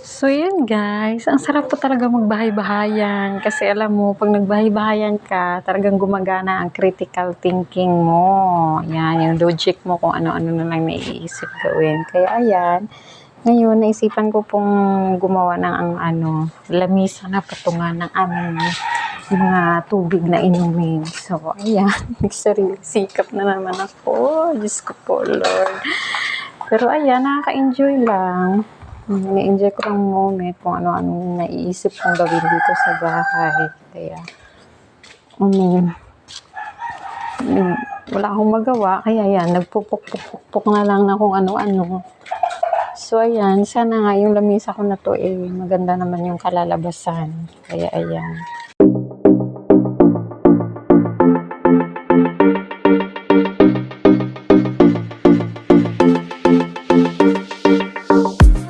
So, yun guys, ang sarap po talaga magbahay-bahayan kasi alam mo, pag nagbahay-bahayan ka, talagang gumagana ang critical thinking mo. Yan, yung logic mo kung ano-ano na lang naiisip gawin. Kaya ayan, ngayon naisipan ko pong gumawa ng lamisa na patungan ng aming mga tubig na inumin. So, ayan, nagsarili sikap na naman ako. Diyos ko po, Lord. Pero ayan, nakaka-enjoy lang. Na-enjoy ko lang moment kung ano-ano naiisip kong gawin dito sa bahay. Kaya, wala akong magawa. Kaya yan, nagpupuk-puk na lang na kung ano-ano. So, ayan, sana nga yung lamisa ko na to maganda naman yung kalalabasan. Kaya, ayan.